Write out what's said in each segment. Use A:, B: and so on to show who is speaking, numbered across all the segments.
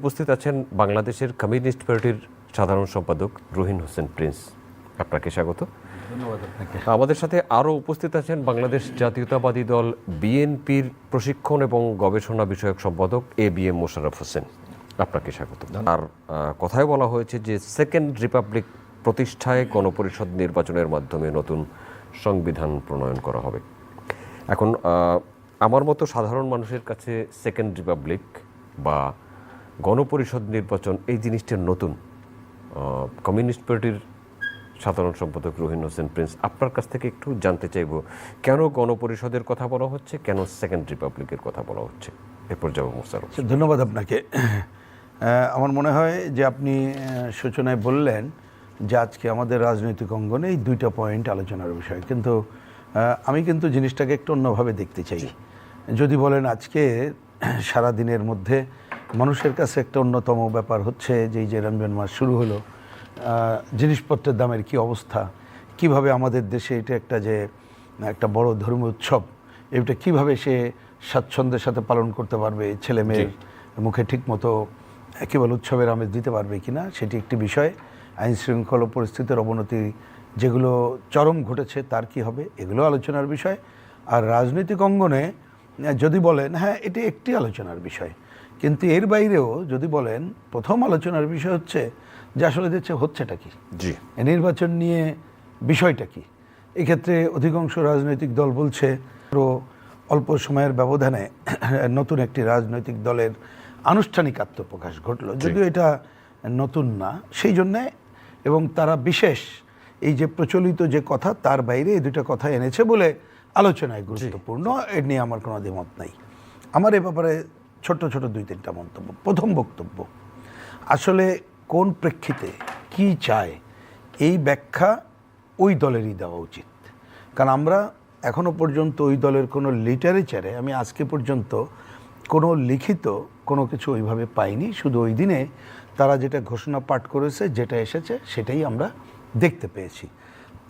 A: উপস্থিত আছেন বাংলাদেশের কমিউনিস্ট পার্টির সাধারণ সম্পাদক রুহিন হোসেন প্রিন্স। আপনাকে স্বাগত।
B: ধন্যবাদ আপনাকে।
A: আমাদের সাথে আরও উপস্থিত আছেন বাংলাদেশ জাতীয়তাবাদী দল বিএনপির প্রশিক্ষণ এবং গবেষণা বিষয়ক সম্পাদক ABM মোশাররফ হোসেন। আপনাকে স্বাগত। আর কথায় বলা হয়েছে যে সেকেন্ড রিপাবলিক প্রতিষ্ঠায় গণপরিষদ নির্বাচনের মাধ্যমে নতুন সংবিধান প্রণয়ন করা হবে। এখন আমার মতো সাধারণ মানুষের কাছে সেকেন্ড রিপাবলিক বা গণপরিষদ নির্বাচন এই জিনিসটা নতুন। কমিউনিস্ট পার্টির সাধারণ সম্পাদক রুহিন হোসেন প্রিন্স, আপনার কাছ থেকে একটু জানতে চাইব, কেন গণপরিষদের কথা বলা হচ্ছে, কেন সেকেন্ড রিপাবলিকের কথা বলা হচ্ছে? এরপর যাব মোশাররফ।
B: ধন্যবাদ আপনাকে। আমার মনে হয় যে আপনি সূচনায় বললেন যে আজকে আমাদের রাজনৈতিক অঙ্গনে এই দুইটা পয়েন্ট আলোচনার বিষয়, কিন্তু আমি কিন্তু জিনিসটাকে একটু অন্যভাবে দেখতে চাই। যদি বলেন আজকে সারাদিনের মধ্যে মানুষের কাছে একটা অন্যতম ব্যাপার হচ্ছে যে রমজান মাস শুরু হলো, জিনিসপত্রের দামের কি অবস্থা, কিভাবে আমাদের দেশে এটা একটা বড় ধর্মীয় উৎসব, এটা কিভাবে সে স্বাচ্ছন্দ্যের সাথে পালন করতে পারবে, ছেলে মেয়ের মুখে ঠিক মতো কী বলে উৎসবের আমেজ দিতে পারবে কিনা, সেটি একটি বিষয়। আইন শৃঙ্খলা পরিস্থিতির অবনতি যেগুলো চরম ঘটেছে তার কি হবে, এগুলো আলোচনার বিষয়। আর রাজনৈতিক অঙ্গনে যদি বলেন, হ্যাঁ এটি একটি আলোচনার বিষয়, কিন্তু এর বাইরেও যদি বলেন প্রথম আলোচনার বিষয় হচ্ছে যে আসলে হচ্ছেটা কি, নির্বাচন নিয়ে বিষয়টা কি। এক্ষেত্রে অধিকাংশ রাজনৈতিক দল বলছে অল্প সময়ের ব্যবধানে নতুন একটি রাজনৈতিক দলের আনুষ্ঠানিক আত্মপ্রকাশ ঘটল, যদিও এটা নতুন না সেই জন্যে, এবং তারা বিশেষ এই যে প্রচলিত যে কথা তার বাইরে এই দুটো কথা এনেছে বলে আলোচনায় গুরুত্বপূর্ণ। এর নিয়ে আমার কোনো দ্বিমত নাই। আমার এ ব্যাপারে ছোট ছোট 2-3টা মন্তব্য। প্রথম বক্তব্য, আসলে কোন প্রেক্ষিতে কি চায় এই ব্যাখ্যা ওই দলেরই দেওয়া উচিত, কারণ আমরা এখনো পর্যন্ত ওই দলের কোনো লিটারেচারে আমি আজকে পর্যন্ত কোনো লিখিত কোনো কিছু ওইভাবে পাইনি। শুধু ওই দিনে তারা যেটা ঘোষণা পাঠ করেছে, যেটা এসেছে সেটাই আমরা দেখতে পেয়েছি।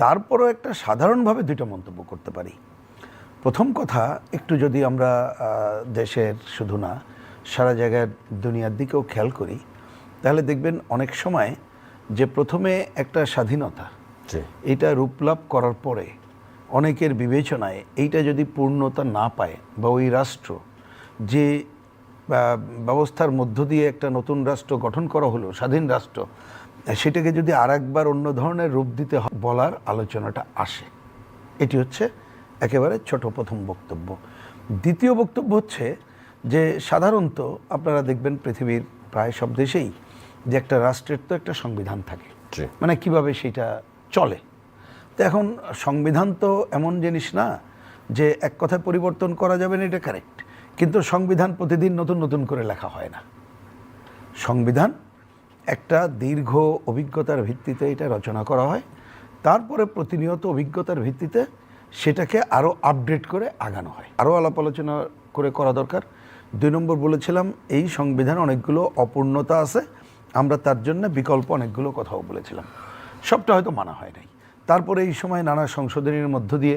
B: তারপরও একটা সাধারণভাবে 2টা মন্তব্য করতে পারি। প্রথম কথা, একটু যদি আমরা দেশের শুধু না সারা জায়গায় দুনিয়ার দিকেও খেয়াল করি, তাহলে দেখবেন অনেক সময় যে প্রথমে একটা স্বাধীনতা এটা রূপলাভ করার পরে অনেকের বিবেচনায় এইটা যদি পূর্ণতা না পায় বা ওই রাষ্ট্র যে ব্যবস্থার মধ্য দিয়ে একটা নতুন রাষ্ট্র গঠন করা হলো, স্বাধীন রাষ্ট্র, সেটাকে যদি আরেকবার অন্য ধরনের রূপ দিতে বলার আলোচনাটা আসে। এটি হচ্ছে একেবারে ছোট প্রথম বক্তব্য। দ্বিতীয় বক্তব্য হচ্ছে যে সাধারণত আপনারা দেখবেন পৃথিবীর প্রায় সব দেশেই যে একটা রাষ্ট্রের তো একটা সংবিধান থাকে, মানে কিভাবে সেটা চলে। তো এখন সংবিধান তো এমন জিনিস না যে এক কথায় পরিবর্তন করা যাবে না, এটা কারেক্ট, কিন্তু সংবিধান প্রতিদিন নতুন নতুন করে লেখা হয় না। সংবিধান একটা দীর্ঘ অভিজ্ঞতার ভিত্তিতে এটা রচনা করা হয়, তারপরে প্রতিনিয়ত অভিজ্ঞতার ভিত্তিতে সেটাকে আরও আপডেট করে আগানো হয়, আরও আলাপ আলোচনা করে করা দরকার। 2 নম্বর বলেছিলাম, এই সংবিধান অনেকগুলো অপূর্ণতা আছে, আমরা তার জন্য বিকল্প অনেকগুলো কথাও বলেছিলাম, সবটা হয়তো মানা হয় নাই। তারপরে এই সময় নানা সংশোধনীর মধ্য দিয়ে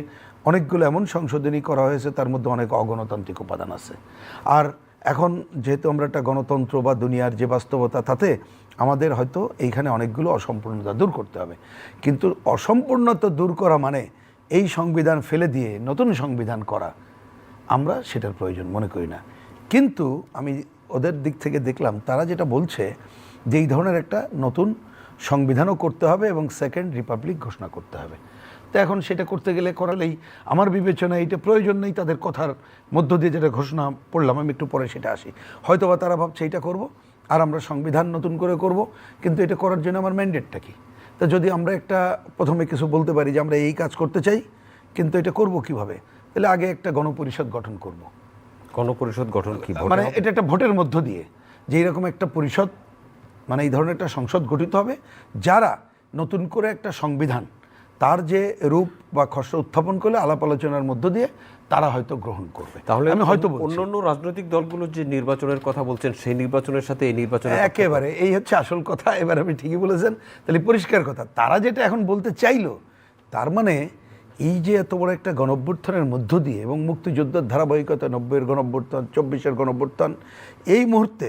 B: অনেকগুলো এমন সংশোধনী করা হয়েছে তার মধ্যে অনেক অগণতান্ত্রিক উপাদান আছে। আর এখন যেহেতু আমরা একটা গণতন্ত্র বা দুনিয়ার যে বাস্তবতা, তাতে আমাদের হয়তো এইখানে অনেকগুলো অসম্পূর্ণতা দূর করতে হবে, কিন্তু অসম্পূর্ণতা দূর করা মানে এই সংবিধান ফেলে দিয়ে নতুন সংবিধান করা, আমরা সেটার প্রয়োজন মনে করি না। কিন্তু আমি ওদের দিক থেকে দেখলাম তারা যেটা বলছে যে এই ধরনের একটা নতুন সংবিধানও করতে হবে এবং সেকেন্ড রিপাবলিক ঘোষণা করতে হবে। তো এখন সেটা করতে গেলে করালেই আমার বিবেচনায় এটা প্রয়োজন নেই। তাদের কথার মধ্য দিয়ে যেটা ঘোষণা পড়লাম, আমি একটু পরে সেটা আসি, হয়তোবা তারা ভাবছে এইটা করব আর আমরা সংবিধান নতুন করে করব, কিন্তু এটা করার জন্য আমার ম্যান্ডেটটা কি? তা যদি আমরা একটা প্রথমে কিছু বলতে পারি যে আমরা এই কাজ করতে চাই, কিন্তু এটা করব কিভাবে, তাহলে আগে একটা গণপরিষদ গঠন করব।
A: গণপরিষদ গঠন কি
B: মানে এটা একটা ভোটের মধ্য দিয়ে যে এরকম একটা পরিষদ, মানে এই ধরনের একটা সংসদ গঠিত হবে যারা নতুন করে একটা সংবিধান তার যে রূপ বা খসড়া উত্থাপন করলে আলাপ আলোচনার মধ্য দিয়ে তারা হয়তো গ্রহণ করবে।
A: তাহলে
B: আমি হয়তো
A: অন্যান্য রাজনৈতিক দলগুলো যে নির্বাচনের কথা বলছেন, সেই নির্বাচনের সাথে এই নির্বাচন
B: একেবারে এই হচ্ছে আসল কথা। এবার আপনি ঠিকই বলেছেন, তাহলে পরিষ্কার কথা, তারা যেটা এখন বলতে চাইলো তার মানে এই যে এত বড় একটা গণঅভ্যুত্থানের মধ্য দিয়ে এবং মুক্তিযুদ্ধের ধারাবাহিকতা, 90-এর গণঅভ্যুত্থান, 24-এর গণঅভ্যুত্থান, এই মুহূর্তে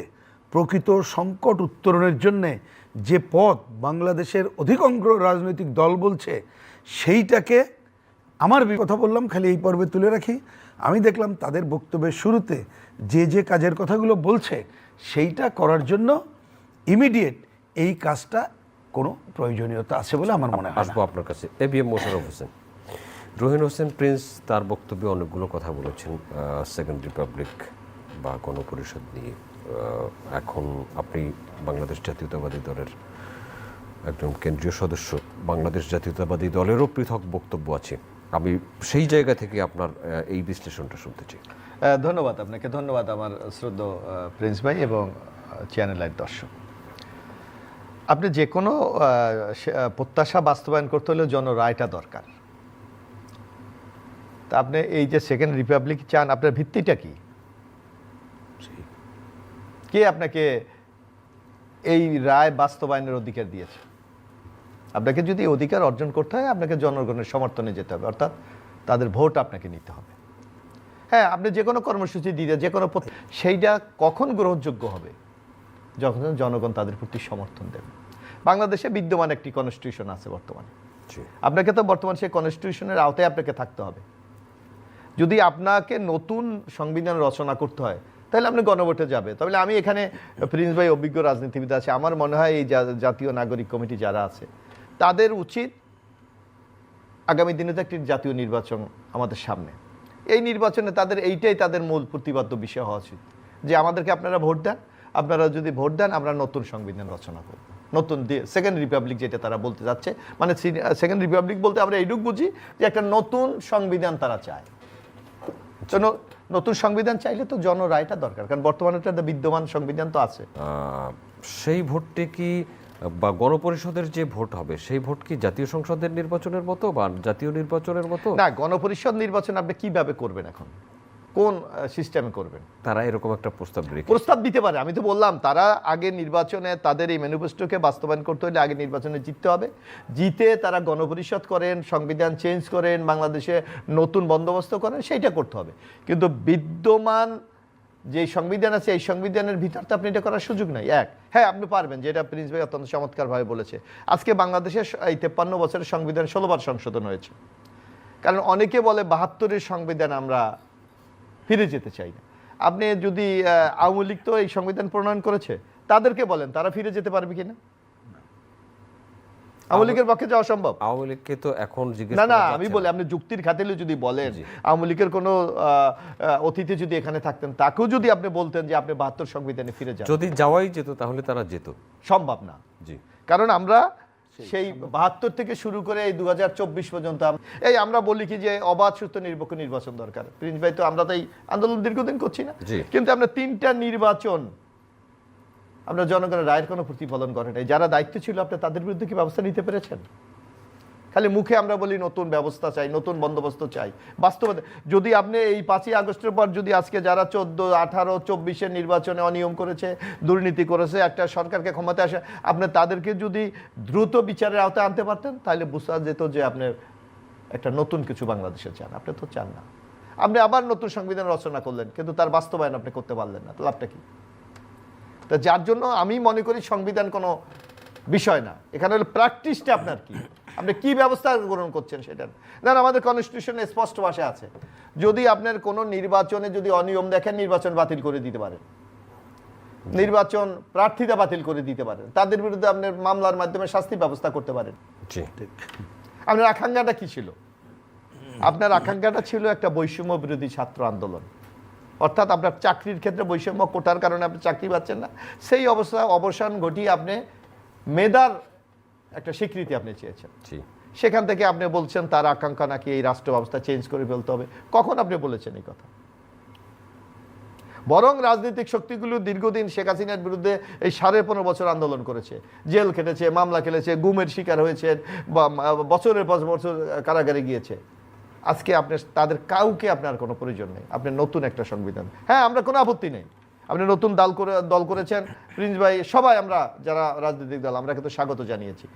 B: প্রকৃত সংকট উত্তরণের জন্যে যে পথ বাংলাদেশের অধিকাংশ রাজনৈতিক দল বলছে, সেইটাকে আমার কথা বললাম খালি এই পর্বে তুলে রাখি। আমি দেখলাম তাদের বক্তব্যের শুরুতে যে কাজের কথাগুলো বলছে, সেইটা করার জন্য ইমিডিয়েট এই কাজটা কোনো প্রয়োজনীয়তা আছে বলে আমার মনে হয় না।
A: আসবো আপনার কাছে। এবিএম মোশাররফ হোসেন, রহিন হোসেন প্রিন্স তার বক্তব্যে অনেকগুলো কথা বলেছেন সেকেন্ড রিপাবলিক বা গণপরিষদ নিয়ে। এখন আপনি বাংলাদেশ জাতীয়তাবাদী দলের একজন কেন্দ্রীয় সদস্য, বাংলাদেশ জাতীয়তাবাদী দলেরও পৃথক বক্তব্য আছে। আমি সেই জায়গা থেকে আপনার এই বিশ্লেষণটা শুনতে চাই।
C: ধন্যবাদ আপনাকে, ধন্যবাদ আমার শ্রদ্ধেয় প্রিন্স ভাই এবং চ্যানেলের দর্শক। আপনি যে কোনো প্রত্যাশা বাস্তবায়ন করতে হলে জনরায়টা দরকার। তা আপনি এই যে সেকেন্ড রিপাবলিক চান, আপনার ভিত্তিটা কি? কে আপনাকে এই রায় বাস্তবায়নের অধিকার দিয়েছে? আপনাকে যদি অধিকার অর্জন করতে হয়, আপনাকে জনগণের সমর্থনে যেতে হবে, অর্থাৎ তাদের ভোট আপনাকে নিতে হবে। হ্যাঁ, আপনি যে কোনো কর্মসূচি দিতে, যে কোনো সেইটা কখন গ্রহণযোগ্য হবে? যখন জনগণ তাদের প্রতি সমর্থন দেবে। বাংলাদেশে বিদ্যমান একটি কনস্টিটিউশন আছে বর্তমানে, আপনাকে তো বর্তমান সেই কনস্টিটিউশনের আওতায় আপনাকে থাকতে হবে। যদি আপনাকে নতুন সংবিধান রচনা করতে হয়, তাহলে আপনি গণভোটে যাবে। তাহলে আমি এখানে প্রিন্স ভাই অভিজ্ঞ রাজনীতিবিদ আছে, আমার মনে হয় এই জাতীয় নাগরিক কমিটি যারা আছে তাদের উচিত আগামী দিনে তো একটি জাতীয় নির্বাচন আমাদের সামনে, এই নির্বাচনে তাদের এইটাই তাদের মূল প্রতিবাদ্য বিষয় হওয়া উচিত যে আমাদেরকে আপনারা ভোট দেন, আপনারা যদি ভোট দেন আমরা নতুন সংবিধান রচনা করব, নতুন সেকেন্ড রিপাবলিক যেটা তারা বলতে যাচ্ছে। মানে সেকেন্ড রিপাবলিক বলতে আমরা এইটুকু বুঝি যে একটা নতুন সংবিধান তারা চায়। তো নতুন সংবিধান চাইলে তো জনরায়টা দরকার, কারণ বর্তমানে একটা বিদ্যমান সংবিধান তো আছে।
A: সেই ভোটটি কি বা গণপরিষদের যে ভোট হবে সেই ভোট কি জাতীয় সংসদের নির্বাচনের মতো বা জাতীয় নির্বাচনের মতো?
C: না, গণপরিষদ নির্বাচন আপনি কিভাবে করবেন, এখন কোন সিস্টেমে করবেন?
A: তারা এরকম একটা
C: প্রস্তাব দিতে পারে। আমি তো বললাম তারা আগে নির্বাচনে তাদের এই ম্যানিফেস্টোকে বাস্তবায়ন করতে হলে আগে নির্বাচনে জিততে হবে, জিতে তারা গণপরিষদ করেন, সংবিধান চেঞ্জ করেন, বাংলাদেশে নতুন বন্দোবস্ত করেন, সেইটা করতে হবে। কিন্তু বিদ্যমান যে সংবিধান আছে এই সংবিধানের ভিতর তো আপনি এটা করার সুযোগ নাই। হ্যাঁ, আপনি পারবেন, যেটা প্রিন্স ভাই অত্যন্ত চমৎকারভাবে বলেছে। আজকে বাংলাদেশের এই 53 বছরের সংবিধান 16 বার সংশোধন হয়েছে, কারণ অনেকে বলে 72-এর সংবিধান আমরা ফিরে যেতে চাই না। আপনি যদি আওয়ামী লীগ তো এই সংবিধান প্রণয়ন করেছে, তাদেরকে বলেন তারা ফিরে যেতে পারবে কিনা? আওয়ামী লীগের পক্ষে যাওয়া সম্ভব?
A: আওয়ামী লীগকে তো এখন
C: না, আমি বলি আপনি যুক্তির খাতিরে যদি বলেন আওয়ামী লীগের কোনো অতিথি যদি এখানে থাকতেন, তাকেও যদি আপনি বলতেন যে আপনি 72 সংবিধানে ফিরে যান,
A: যদি যাওয়াই যেত তাহলে তারা যেত?
C: সম্ভব না।
A: জি,
C: কারণ আমরা সেই 72 থেকে শুরু করে এই 2024 পর্যন্ত এই আমরা বলি কি যে অবাধ, সুষ্ঠু, নিরপেক্ষ নির্বাচন দরকার। প্রিন্স ভাই তো আমরা তো এই আন্দোলন দীর্ঘদিন করছি না, কিন্তু আমরা 3টা নির্বাচন আমরা জনগণের রায়ের কোনো প্রতিফলন করে নাই। যারা দায়িত্ব ছিল আপনি তাদের বিরুদ্ধে কি ব্যবস্থা নিতে পেরেছেন? খালি মুখে আমরা বলি নতুন ব্যবস্থা চাই, নতুন বন্দোবস্ত চাই, বাস্তবে যদি আপনি এই 5ই আগস্টের পর যদি আজকে যারা 14, 18, 24-এর নির্বাচনে অনিয়ম করেছে, দুর্নীতি করেছে, একটা সরকারকে ক্ষমতায় আসে, আপনি তাদেরকে যদি দ্রুত বিচারের আওতায় আনতে পারতেন, তাহলে বোঝা যেত যে আপনি একটা নতুন কিছু বাংলাদেশে চান। আপনি তো চান না, আপনি আবার নতুন সংবিধান রচনা করলেন, কিন্তু তার বাস্তবায়ন আপনি করতে পারলেন না। লাভটা কি? তা যার জন্য আমি মনে করি সংবিধান কোনো বিষয় না, এখানে হলো প্র্যাকটিসটা আপনার কি, আপনি কি ব্যবস্থা গ্রহণ করছেন সেটা। না, আমাদের কনস্টিটিউশনে স্পষ্ট ভাষা আছে, যদি আপনার কোনো নির্বাচনে যদি অনিয়ম দেখেন, নির্বাচন বাতিল করে দিতে পারেন, নির্বাচন প্রার্থীতা বাতিল করে দিতে পারেন, তাদের বিরুদ্ধে আপনার মামলার মাধ্যমে শাস্তি ব্যবস্থা করতে পারেন। আপনার আকাঙ্ক্ষাটা কি ছিল? আপনার আকাঙ্ক্ষাটা ছিল একটা বৈষম্য বিরোধী ছাত্র আন্দোলন, অর্থাৎ আপনার চাকরির ক্ষেত্রে বৈষম্য, কোটার কারণে আপনি চাকরি পাচ্ছেন না, সেই অবসান ঘটিয়ে আপনি মেধার একটা স্বীকৃতি আপনি চেয়েছেন। সেখান থেকে আপনি বলছেন তার আকাঙ্ক্ষা নাকি এই রাষ্ট্র ব্যবস্থা চেঞ্জ করে ফেলতে হবে। কখন আপনি বলেছেন এই কথা? বরং রাজনৈতিক শক্তিগুলো দীর্ঘদিন শেখ হাসিনার বিরুদ্ধে এই 15.5 বছর আন্দোলন করেছে, জেল খেটেছে, মামলা খেলেছে, গুমের শিকার হয়েছে, বা বছরের পর বছর কারাগারে গিয়েছে। আজকে আপনি তাদের কাউকে আপনার কোনো প্রয়োজন নেই, আপনি নতুন একটা সংবিধান। হ্যাঁ, আমরা কোনো আপত্তি নেই, আপনি নতুন দল করেছেন প্রিন্স ভাই, সবাই আমরা যারা রাজনৈতিক দল আমরা কিন্তু স্বাগত জানিয়েছি।